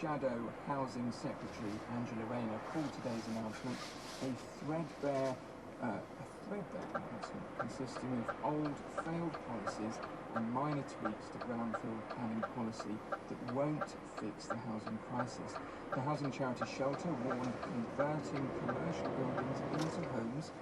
Shadow Housing Secretary Angela Rayner called today's announcement a threadbare announcement consisting of old, failed policies and minor tweaks to brownfield planning policy that won't fix the housing crisis. The housing charity Shelter warned converting commercial buildings into homes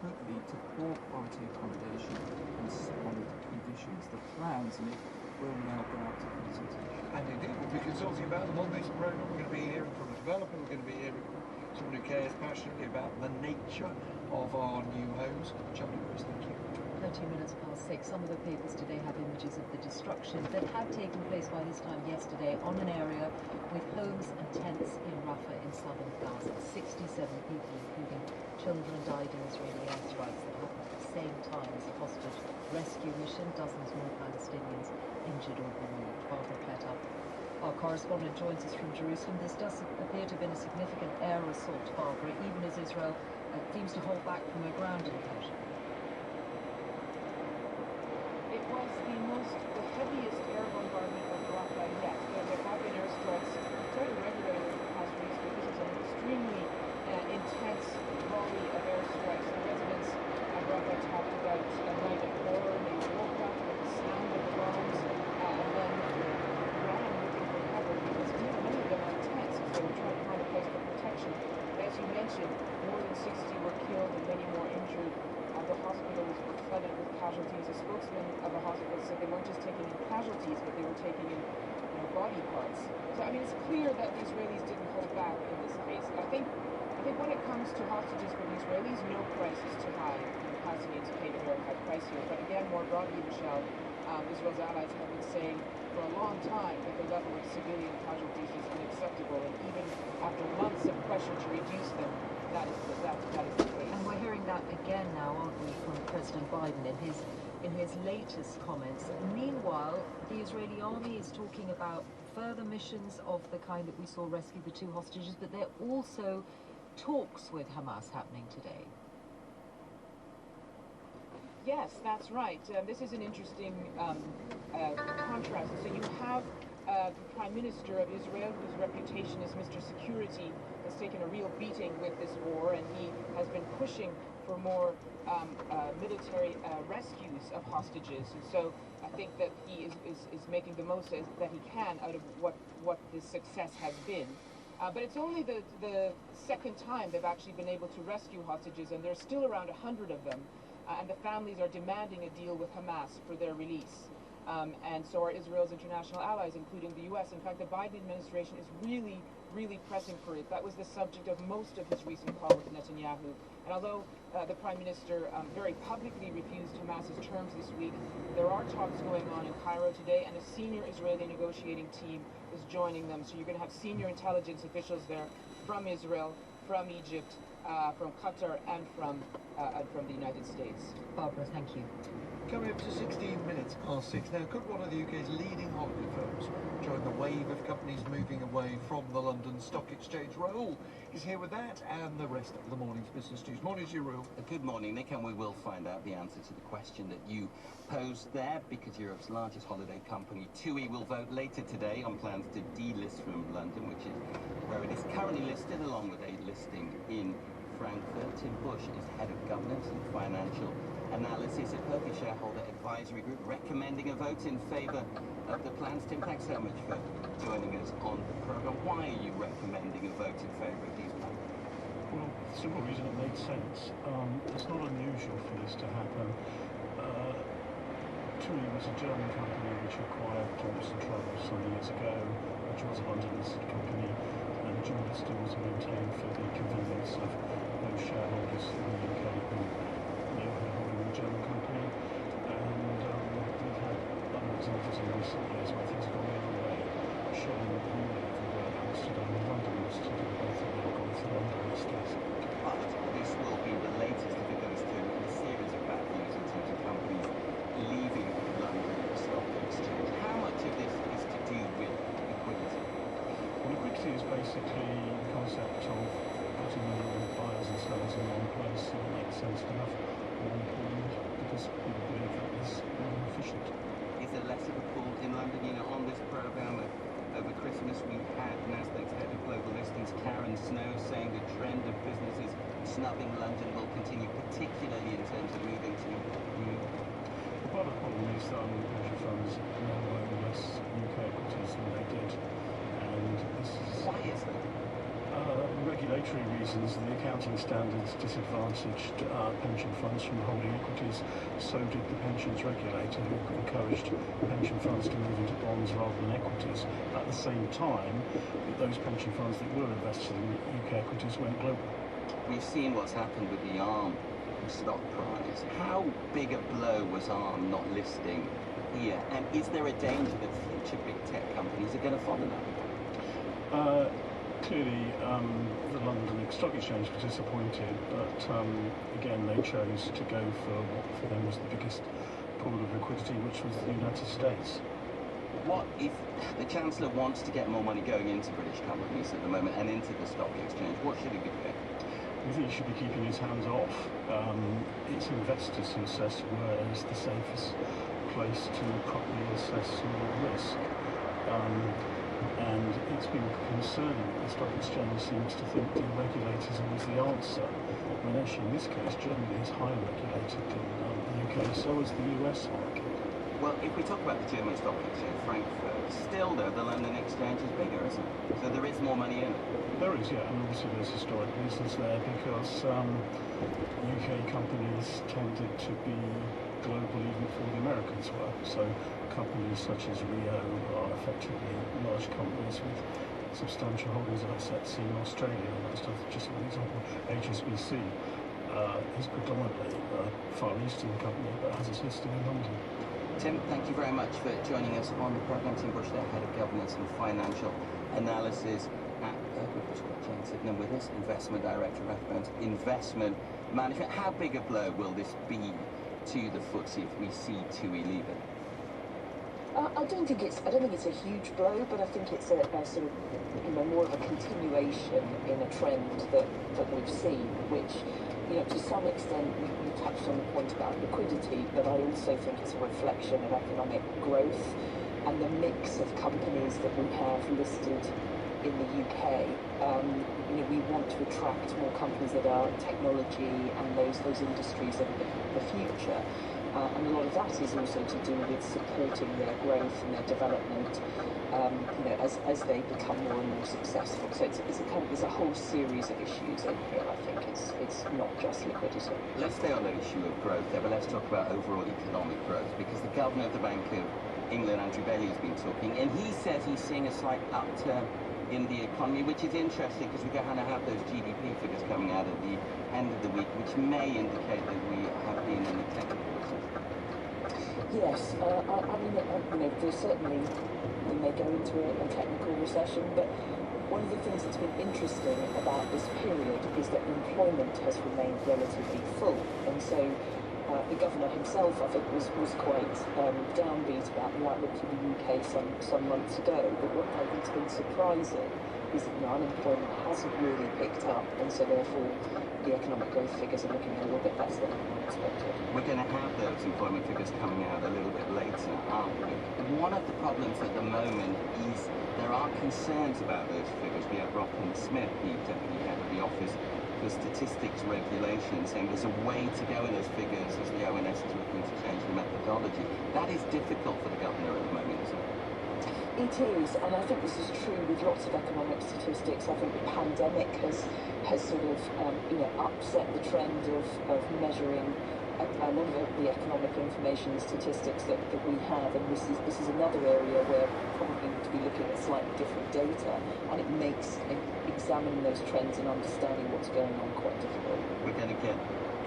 could lead to poor quality accommodation and squalid conditions. The plans, Nick, will now go out to consultation. And indeed, we'll be consulting about them on this programme. We're going to be hearing from a developer, we're going to be hearing from someone who cares passionately about the nature of our new homes. Charlie Rose, thank you. 13 minutes past 6. Some of the papers today have images of the destruction that had taken place by this time yesterday on an area with homes and tents in Rafah in southern Gaza. 67 people, including children, died in Israeli airstrikes that happened at the same time as a hostage rescue mission. Dozens more Palestinians injured or bereaved. Barbara Kletta, our correspondent, joins us from Jerusalem. This does appear to have been a significant air assault, Barbara, even as Israel seems to hold back from a ground incursion. It was the heaviest air bombardment of Rafah yet. There have been airstrikes fairly regularly in the past weeks, but this is an extremely intense volley of airstrikes. The residents of Rafah talked about a night of horror. They woke up with the sound of the bombs and then ran looking for cover because many of them had tents, so they were trying to find a place for protection. As you mentioned, more than 60 were killed and many more injured. The hospitals were flooded with casualties. A spokesman of a hospital said they weren't just taking in casualties, but they were taking in body parts. So, I mean, it's clear that the Israelis didn't hold back in this case. I think when it comes to hostages for the Israelis, no price is too high. The Palestinians paid a very high price here. But again, more broadly, Michelle, Israel's allies have been saying for a long time that the level of civilian casualties is unacceptable, and even after months of pressure to reduce them, that is the case. And we're hearing that again now, aren't we, from President Biden in his latest comments. Meanwhile, the Israeli army is talking about further missions of the kind that we saw rescue the 2 hostages, but there are also talks with Hamas happening today. Yes, that's right. This is an interesting contrast. So you have the Prime Minister of Israel, whose reputation as Mr. Security, has taken a real beating with this war, and he has been pushing for more military rescues of hostages. And so I think that he is making the most that he can out of what this success has been. But it's only the second time they've actually been able to rescue hostages, and there's still around 100 of them. And the families are demanding a deal with Hamas for their release. And so are Israel's international allies, including the U.S. In fact, the Biden administration is really pressing for it. That was the subject of most of his recent call with Netanyahu. And although the Prime Minister very publicly refused Hamas's terms this week, there are talks going on in Cairo today, and a senior Israeli negotiating team is joining them. So you're going to have senior intelligence officials there from Israel, from Egypt, from Qatar, and from the United States. Barbara, thank you. Coming up to 16 minutes past 6 now, could one of the UK's leading holiday firms join the wave of companies moving away from the London Stock Exchange? Rahul is here with that and the rest of the morning's business news. Morning to you, Rahul. Good morning, Nick, and we will find out the answer to the question that you posed there, because Europe's largest holiday company, TUI, will vote later today on plans to delist from London, which is where it is currently listed, along with a listing in Frankfurt. Tim Bush is head of governance and financial analysis at Perky Shareholder Advisory Group, recommending a vote in favour of the plans. Tim, thanks so much for joining us on the programme. Why are you recommending a vote in favour of these plans? Well, the simple reason it makes sense. It's not unusual for this to happen. TUI was a German company which acquired Johnson Travel some years ago, which was a London-listed company, and dual listing was maintained for the convenience of those shareholders in the UK who had a holding in a German company. And we've had other examples in recent years where things have gone the other way, showing that Unilever were Amsterdam and London listed, and both have now gone for London listings. But this will be the latest, if it goes through, in a series of bad news in terms of companies leaving London Stock Exchange. How much of this is to do with liquidity? Well, liquidity is basically the concept of putting buyers and sellers in one place, and it makes sense to have one pool because people believe that is more efficient. Is there less of a pool in London? You know, on this programme over Christmas, we had Nasdaq's head of global listings, Karen Snow, saying the trend of businesses snubbing London will continue, particularly in terms of moving to New York. Part of the problem is pension funds now own less UK equities than they did, and this is Why is that? regulatory reasons. The accounting standards disadvantaged pension funds from holding equities. So did the pensions regulator, who encouraged pension funds to move into bonds rather than equities. At the same time, those pension funds that were invested in UK equities went global. We've seen what's happened with the ARM stock price. How big a blow was ARM not listing here? And is there a danger that future big tech companies are going to follow that? Clearly, the London Stock Exchange was disappointed, but again, they chose to go for what for them was the biggest pool of liquidity, which was the United States. What if the Chancellor wants to get more money going into British companies at the moment and into the stock exchange? What should he be doing? We think he should be keeping his hands off. It's investors who assess where is the safest place to properly assess your risk. And it's been concerning that the stock exchange seems to think deregulator is always the answer, when actually in this case Germany is higher regulated than the UK, so is the US market. Well, if we talk about the German stock exchange, Frankfurt, still though the London exchange is bigger, isn't it? So there is more money in it. There is, yeah, and obviously there's historic reasons there because UK companies tended to be global even before the Americans were. So companies such as Rio are effectively large companies with substantial holdings of assets in Australia and that stuff. Just an example, HSBC is predominantly a Far Eastern company but has its listing in London. Tim, thank you very much for joining us on the programme. Tim Bushdell, Head of Governance and Financial Analysis at Jane Sydenham with us, Investment Director of Rathbones Investment Management. How big a blow will this be to the FTSE if we see TUI leave it? I don't think it's a huge blow, but I think it's a sort of, more of a continuation in a trend that we've seen, which, to some extent you touched on the point about liquidity, but I also think it's a reflection of economic growth and the mix of companies that we have listed in the UK. We want to attract more companies that are technology and those industries of the future. And a lot of that is also to do with supporting their growth and their development, as they become more and more successful. So there's a whole series of issues in here. I think it's not just liquidity. Let's stay on the issue of growth there, but let's talk about overall economic growth, because the Governor of the Bank of England, Andrew Bailey, has been talking, and he says he's seeing a slight upturn in the economy, which is interesting because we're going to have those GDP figures coming out at the end of the week, which may indicate that we have been in a technical recession. Yes, there's certainly, we may go into a technical recession, but one of the things that's been interesting about this period is that employment has remained relatively full, and so the Governor himself, I think, was quite downbeat about the outlook for the UK some months ago, but what I think's been surprising is that unemployment hasn't really picked up, and so therefore the economic growth figures are looking a little bit less than expected. We're going to have those employment figures coming out a little bit later, aren't we? One of the problems at the moment is there are concerns about those figures. We have Robin Smith, the Deputy Head of the Office for Statistics Regulation, saying there's a way to go in those figures as the ONS is looking to change the methodology. That is difficult for the Governor at the moment, isn't it? It is, and I think this is true with lots of economic statistics. I think the pandemic has sort of upset the trend of measuring a lot of the economic information and statistics that we have, and this is another area where we probably need to be looking at slightly different data, and it makes examining those trends and understanding what's going on quite difficult. We're going to get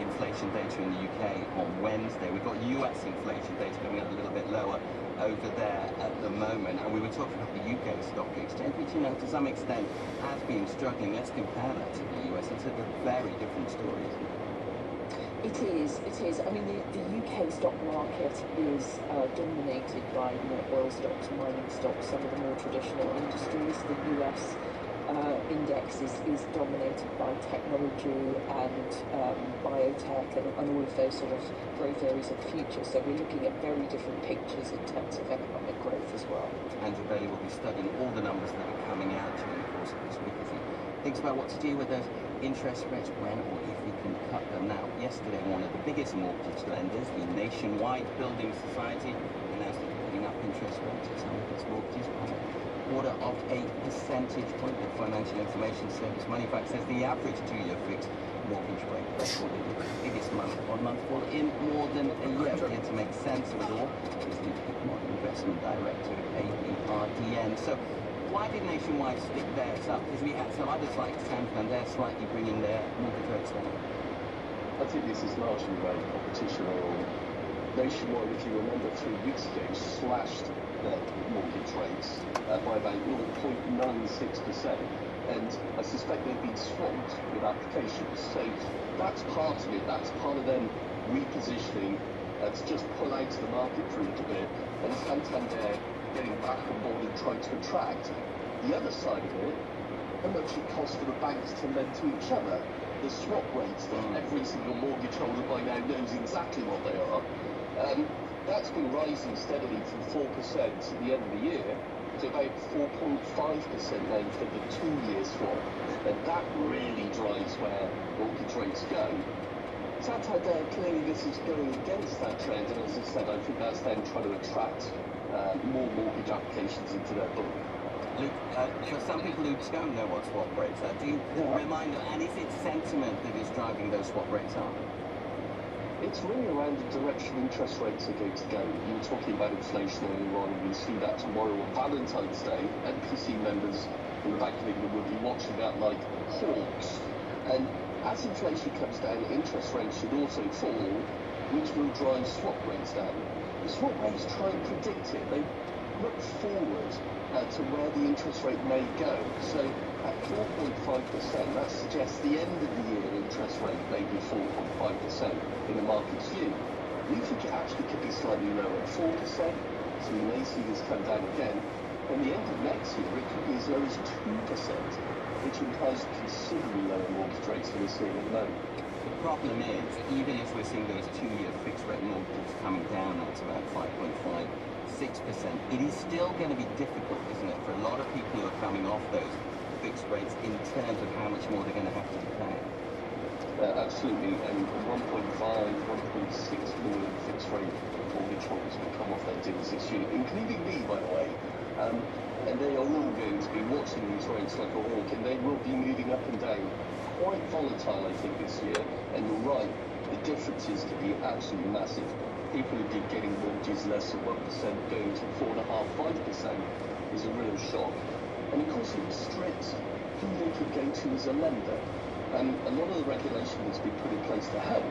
inflation data in the UK on Wednesday. We've got US inflation data coming out a little bit lower over there at the moment, and we were talking about the UK stock exchange, which to some extent has been struggling. Let's compare that to the US. It's a very different story, isn't it? It is. I mean, the UK stock market is dominated by oil stocks, mining stocks, some of the more traditional industries. The US index is dominated by technology and biotech and all of those sort of growth areas of the future. So we're looking at very different pictures in terms of economic growth as well. Andrew Bailey will be studying all the numbers that are coming out during the course of this week as he thinks about what to do with those interest rates, when or if we can cut them. Now, yesterday, one of the biggest mortgage lenders, the Nationwide Building Society, announced that they're putting up interest rates for some of its mortgages by order of a percentage point. The Financial Information Service Moneyfact says the average 2-year fixed mortgage rate recorded the biggest month-on-month fall in more than a year. Here to make sense of it all is the Pittmore Investment Director at ABRDN. So why did Nationwide stick theirs up? Because we had some others like Santander slightly bringing their mortgage rates down. I think this is largely about competition. Nationwide, if you remember, 3 weeks ago, slashed their mortgage rates by about 0.96%, and I suspect they've been swamped with applications. So that's part of it. That's part of them repositioning to just pull out of the market for a little bit, and Santander getting back on board and trying to attract. The other side of it, how much it costs for the banks to lend to each other. The swap rates that every single mortgage holder by now knows exactly what they are. That's been rising steadily from 4% at the end of the year to about 4.5% now for the 2-year swap. And that really drives where mortgage rates go. Santander, clearly this is going against that trend, and as I said, I think that's them trying to attract more mortgage applications into their book. Luke, for some people who don't know what swap rates are, do you remind them, and is it sentiment that is driving those swap rates up? It's really around the direction interest rates are going to go. You were talking about inflation earlier on, and we'll see that tomorrow on Valentine's Day. NPC members in the Bank of England will be watching that like hawks. And as inflation comes down, interest rates should also fall, which will drive swap rates down. The swap rates try and predict it. They look forward to where the interest rate may go. So at 4.5%, that suggests the end of the year interest rate may be 4.5% in the market's view. We think it actually could be slightly lower at 4%, so we may see this come down again. And the end of next year, it could be as low as 2%, which implies considerably lower mortgage rates than we're seeing at the moment. The problem is, even if we're seeing those 2-year fixed rate mortgages coming down at about 5.56%, it is still going to be difficult, isn't it, for a lot of people who are coming off those fixed rates in terms of how much more they're going to have to be paying. Absolutely, and 1.5, 1.6 million fixed rate mortgage holders will come off their deals this year, including me, by the way. And they are all going to be watching these rates like a hawk, and they will be moving up and down. Quite volatile, I think, this year. And you're right, the differences could be absolutely massive. People who've been getting mortgages less than 1% going to 4.5%, 5% is a real shock. And of course, it restricts who they could go to as a lender. And a lot of the regulation that's been put in place to help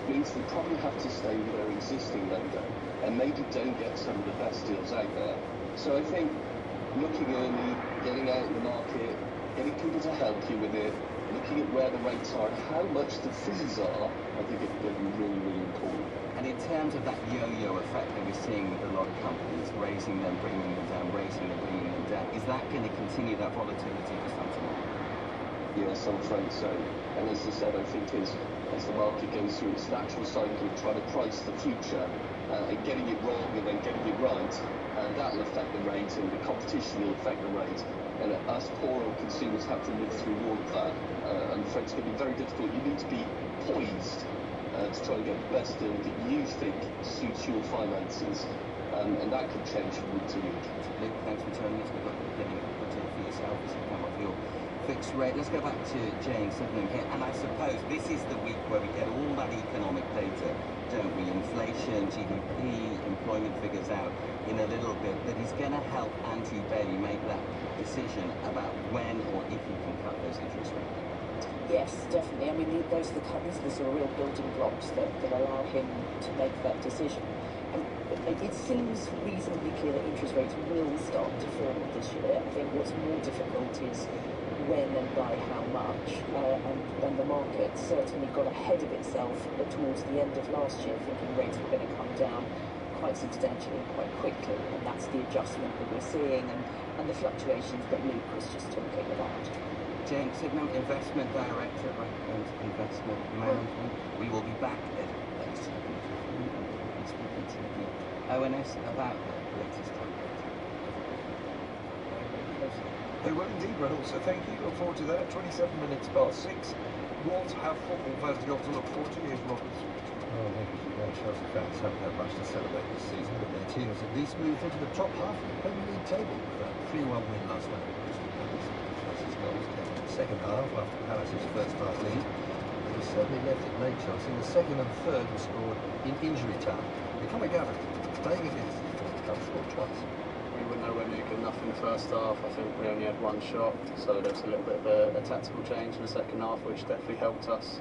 means they probably have to stay with their existing lender and maybe don't get some of the best deals out there. So I think looking early, getting out in the market, getting people to help you with it, looking at where the rates are and how much the fees are, I think it's going to be really, really important. And in terms of that yo-yo effect that we're seeing with a lot of companies, raising them, bringing them down, raising them, bringing them down, is that going to continue that volatility for some time? Yes, I'm afraid so. And as I said, I think as the market goes through its natural cycle of trying to price the future and getting it wrong and then getting it right, that will affect the rate, and the competition will affect the rate. And us poor old consumers have to live through all of that. I'm afraid it's going to be very difficult. You need to be poised to try and get the best deal that you think suits your finances. And that could change from week to week. Luke, thanks for joining us. We've got getting a put in for yourself as you come off your fixed rate. Let's go back to Jane Sydenham here. And I suppose this is the week where we get all that economic data, don't we? Inflation, GDP, employment figures out in a little bit, that is going to help Andrew Bailey make that decision about when or if he can cut those interest rates. Yes, definitely. I mean, those are the sort of real building blocks that allow him to make that decision. And it seems reasonably clear that interest rates will start to fall this year. I think what's more difficult is when and by how much. And the market certainly got ahead of itself towards the end of last year, thinking rates were going to come down quite substantially, quite quickly, and that's the adjustment that we're seeing and the fluctuations that Luke was just talking about. Jane Signam, Investment Director at Rathbones Investment Management. We will be back later speaking to the ONS about the latest trade data. They will indeed, Rahul, so thank you. Look forward to that. 27 minutes past 6. What have football fans got to look forward to? Here's Roberts. Well, I think Chelsea fans haven't had much to celebrate this season, but their team has at least moved into the top half of the Premier League table with a 3-1 win last night. Chelsea's goals came in the second half after Palace's first half lead. They certainly left it late, Chelsea. The second and third were scored in injury time. Become a Gavin, playing against the club, scored twice. We were nowhere near good enough in the first half. I think we only had one shot, so there was a little bit of a tactical change in the second half, which definitely helped us.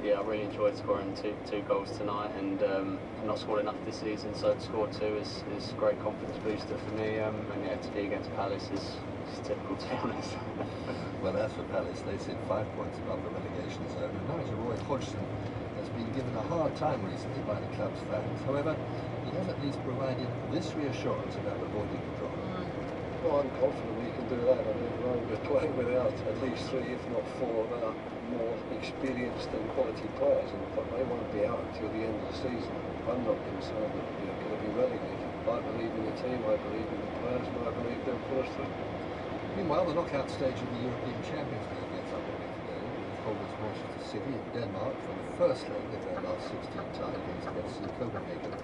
Yeah, I really enjoyed scoring two goals tonight, and I've not scored enough this season, so to score two is a great confidence booster for me. And yeah, to be against Palace is typical, to be honest. Well, as for Palace, they sit 5 points above the relegation zone, and manager Roy Hodgson has been given a hard time recently by the club's fans. However, he has at least provided this reassurance about avoiding the draw. Well, I'm confident we can do that. I mean, we're playing without at least 3, if not 4, of our more experienced and quality players, and they won't be out until the end of the season. I'm not concerned that we're going to be relegated. I believe in the team, I believe in the players, and I believe they'll pull us through. Meanwhile, the knockout stage of the European Champions League gets underway today, with holders Manchester City in Denmark for the first leg of their last 16 tie against FC Copenhagen.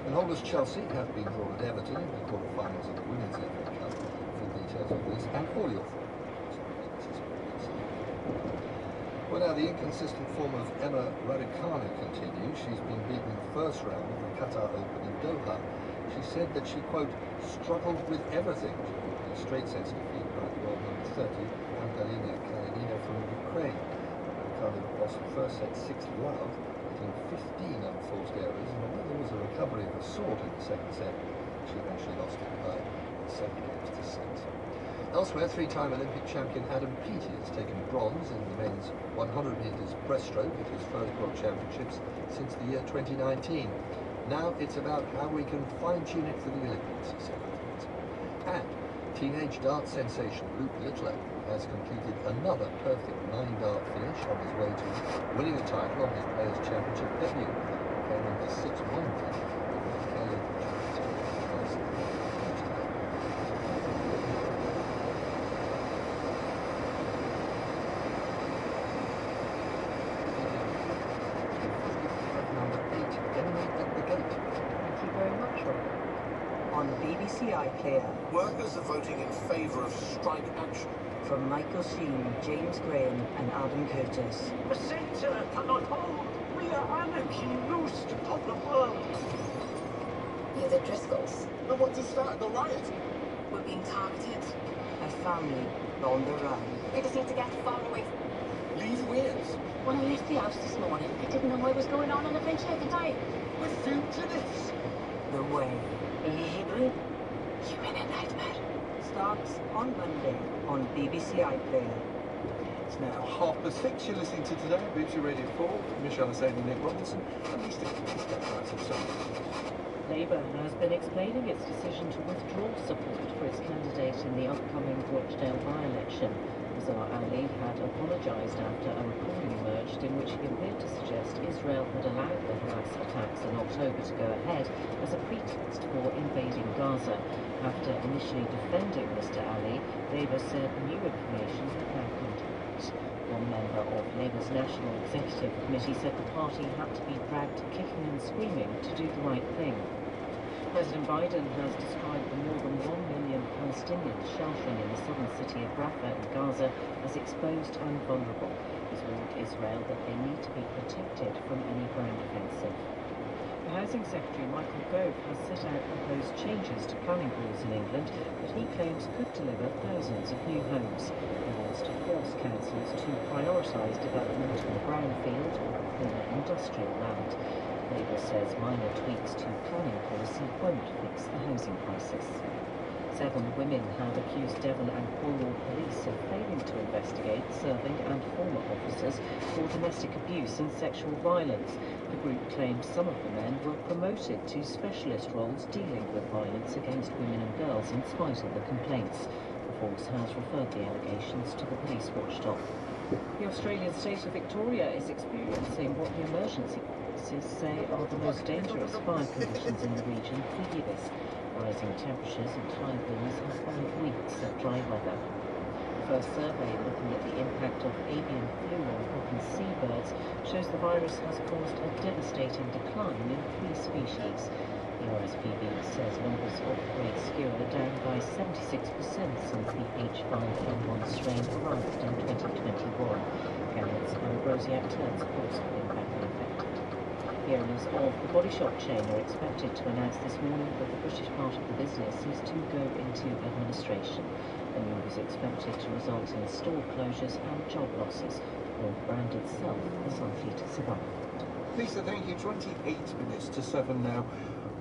And holders Chelsea have been drawn at Everton in the quarter-finals of the Women's FA Cup. Full details of this and all your thoughts on BBC Sports. Well, now, the inconsistent form of Emma Raducanu continues. She's been beaten in the first round of the Qatar Open in Doha. She said that she, quote, struggled with everything during the straight-sets defeat by the world number 30, Angelina Kalinina from Ukraine. Raducanu lost the first set 6-love, hitting 15 unforced errors, and although there was a recovery of a sort in the second set, she eventually lost it by 7 games to 6. Elsewhere, 3-time Olympic champion Adam Peaty has taken bronze in the men's 100 metres breaststroke at his first World Championships since the year 2019. Now it's about how we can fine-tune it for the Olympics, he said afterwards. And teenage dart sensation Luke Littler has completed another perfect 9-dart finish on his way to winning a title on his Players' Championship debut. He came in the 6-1 win over Caleb On BBC iPlayer. Workers are voting in favour of strike action. From Michael Sheen, James Graham and Adam Curtis. The centre cannot hold. We are anarchy loosed upon the world. You're the Driscolls. And what is that? The riot? We're being targeted. A family on the run. We just need to get far away. Leave Wales. When I left the house this morning, I didn't know what was going on in a venture at the time. We're fugitives. The Way. Libre. You're in a nightmare. Starts on Monday on BBC iPlayer. It's now 6:30. You're listening to Today on BBC Radio 4. Michelle Hussain, Nick Robinson, and these things Labour has been explaining its decision to withdraw support for its candidate in the upcoming Rochdale by-election. Azhar Ali had apologised after a recording emerged in which he appeared to suggest Israel had allowed the Hamas attacks in October to go ahead as a pretext for invading Gaza. After initially defending Mr Ali, Labour said new information had now come to light. One member of Labour's National Executive Committee said the party had to be dragged kicking and screaming to do the right thing. President Biden has described the more than 1 million Palestinians sheltering in the southern city of Rafah in Gaza as exposed and vulnerable. He's warned Israel that they need to be protected from any ground offensive. The Housing Secretary Michael Gove has set out proposed changes to planning rules in England that he claims could deliver thousands of new homes. He wants to force councils to prioritise development of brownfield or former industrial land. Labour says minor tweaks to planning policy won't fix the housing crisis. 7 women have accused Devon and Cornwall police of failing to investigate serving and former officers for domestic abuse and sexual violence. The group claims some of the men were promoted to specialist roles dealing with violence against women and girls in spite of the complaints. The force has referred the allegations to the police watchdog. The Australian state of Victoria is experiencing what the emergency services say are the most dangerous fire conditions in the region for years. Rising temperatures and high winds have followed weeks of dry weather. The first survey looking at the impact of avian flu on hawk and seabirds shows the virus has caused a devastating decline in 3 species. The RSPB says numbers of grey skewer are down by 76% since the H5N1 strain arrived in 2021. Gannets and Rosiac turds have also been badly affected. The owners of the Body Shop chain are expected to announce this morning that the British part of the business is to go into administration. The move is expected to result in store closures and job losses, while the brand itself is likely to survive. Lisa, thank you. 28 minutes to 7 now.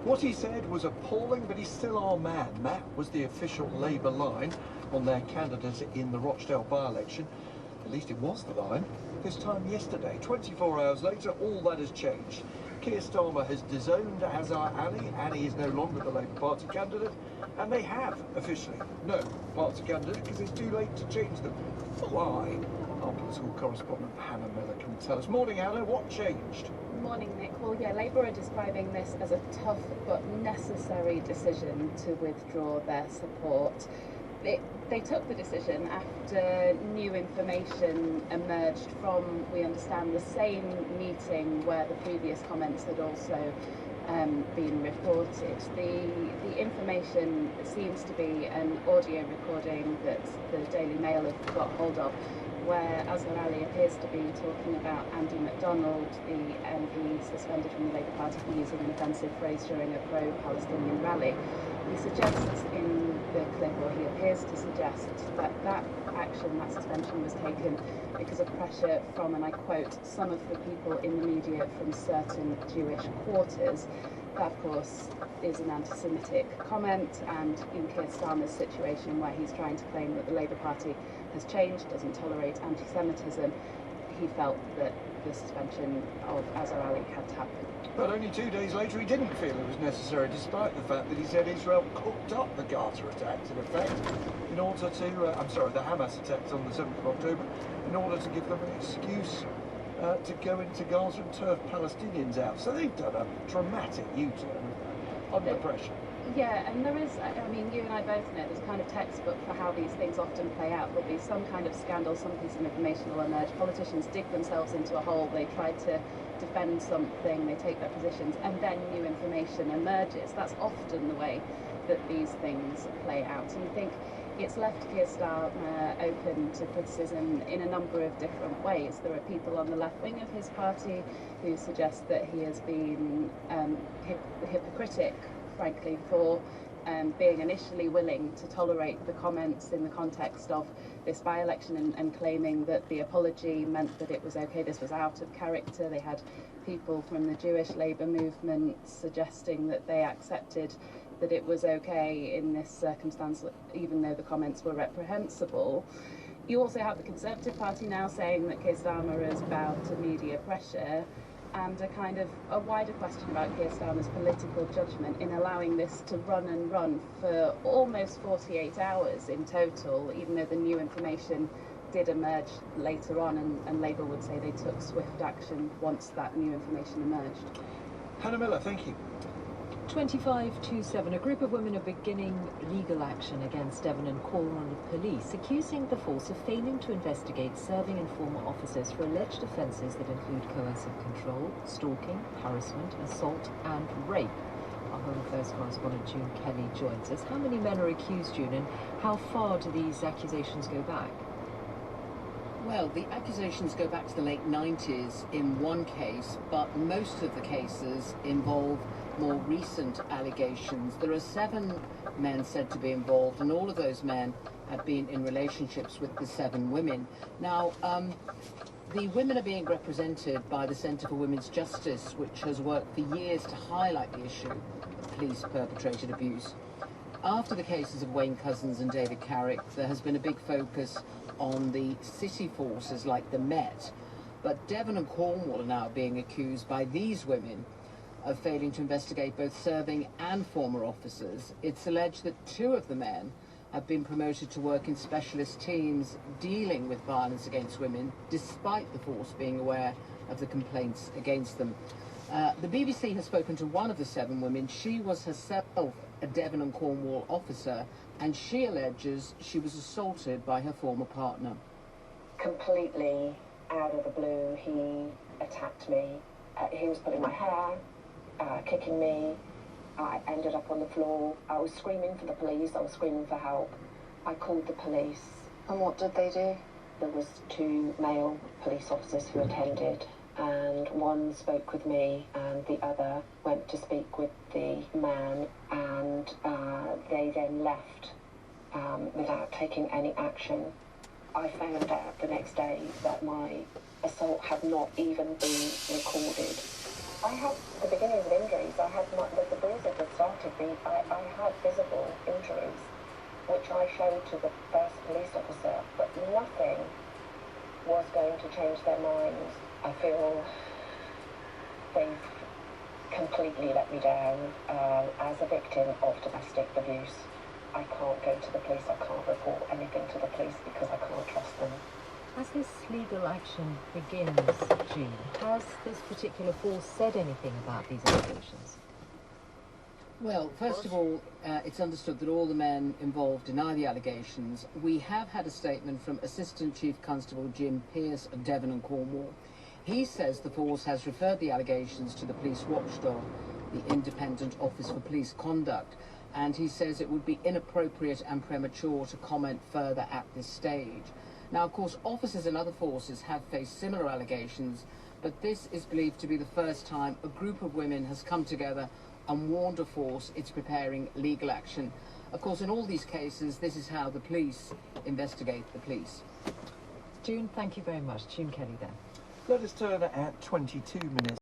What he said was appalling, but he's still our man. That was the official Labour line on their candidate in the Rochdale by-election. At least it was the line. This time yesterday, 24 hours later, all that has changed. Keir Starmer has disowned Azhar Ali. Ali is no longer the Labour Party candidate, and they have officially no party candidate because it's too late to change them. Why? Our political correspondent Hannah Miller can tell us. Morning, Hannah. What changed? Morning, Nick. Well, yeah, Labour are describing this as a tough but necessary decision to withdraw their support. They took the decision after new information emerged from, we understand, the same meeting where the previous comments had also been reported. The information seems to be an audio recording that the Daily Mail have got hold of, where Azhar Ali appears to be talking about Andy MacDonald, the MP suspended from the Labour Party for using an offensive phrase during a pro-Palestinian rally. He suggests in the clip, or he appears to suggest, that that action, that suspension, was taken because of pressure from, and I quote, some of the people in the media from certain Jewish quarters. That, of course, is an anti-Semitic comment, and in Keir Starmer's situation, where he's trying to claim that the Labour Party has changed, doesn't tolerate anti-Semitism, he felt that the suspension of Azhar Ali had to happen. But only 2 days later, he didn't feel it was necessary, despite the fact that he said Israel cooked up the Gaza attacks, in effect, in order to, the Hamas attacks on the 7th of October, in order to give them an excuse to go into Gaza and turf Palestinians out. So they've done a dramatic U-turn under pressure. Yeah, and there is, I mean, you and I both know there's kind of textbook for how these things often play out. There'll be some kind of scandal, some piece of information will emerge. Politicians dig themselves into a hole, they try to defend something, they take their positions, and then new information emerges. That's often the way that these things play out. And I think it's left Keir Starmer open to criticism in a number of different ways. There are people on the left wing of his party who suggest that he has been hypocritic, frankly, for being initially willing to tolerate the comments in the context of this by-election and claiming that the apology meant that it was okay, this was out of character. They had people from the Jewish Labour movement suggesting that they accepted that it was okay in this circumstance, even though the comments were reprehensible. You also have the Conservative Party now saying that Keir Starmer has bowed to media pressure, and a kind of a wider question about Keir Starmer's political judgment in allowing this to run and run for almost 48 hours in total, even though the new information did emerge later on, and Labour would say they took swift action once that new information emerged. Hannah Miller, thank you. 25-7, a group of women are beginning legal action against Devon and Cornwall police, accusing the force of failing to investigate serving and former officers for alleged offences that include coercive control, stalking, harassment, assault and rape. Our Home Affairs correspondent June Kelly joins us. How many men are accused, June, and how far do these accusations go back? Well, the accusations go back to the late 90s in one case, but most of the cases involve more recent allegations. There are 7 men said to be involved, and all of those men have been in relationships with the 7 women. Now, the women are being represented by the Centre for Women's Justice, which has worked for years to highlight the issue of police-perpetrated abuse. After the cases of Wayne Couzens and David Carrick, there has been a big focus on the city forces like the Met. But Devon and Cornwall are now being accused by these women of failing to investigate both serving and former officers. It's alleged that 2 of the men have been promoted to work in specialist teams dealing with violence against women, despite the force being aware of the complaints against them. The BBC has spoken to one of the 7 women. She was herself a Devon and Cornwall officer, and she alleges she was assaulted by her former partner. Completely out of the blue, he attacked me. He was pulling my hair, kicking me. I ended up on the floor. I was screaming for the police. I was screaming for help. I called the police. And what did they do? There was 2 male police officers who attended, and one spoke with me and the other went to speak with the man, and they then left without taking any action. I found out the next day that my assault had not even been recorded. I had the beginnings of injuries. I had the bruises that started me. I had visible injuries, which I showed to the first police officer, but nothing was going to change their minds. I feel they've completely let me down as a victim of domestic abuse. I can't go to the police. I can't report anything to the police because I can't trust them. As this legal action begins, Jean, has this particular force said anything about these allegations? Well, first of all, it's understood that all the men involved deny the allegations. We have had a statement from Assistant Chief Constable Jim Pearce of Devon and Cornwall. He says the force has referred the allegations to the police watchdog, the Independent Office for Police Conduct, and he says it would be inappropriate and premature to comment further at this stage. Now, of course, officers in other forces have faced similar allegations, but this is believed to be the first time a group of women has come together and warned a force it's preparing legal action. Of course, in all these cases, this is how the police investigate the police. June, thank you very much. June Kelly there. Let us turn at 22 minutes.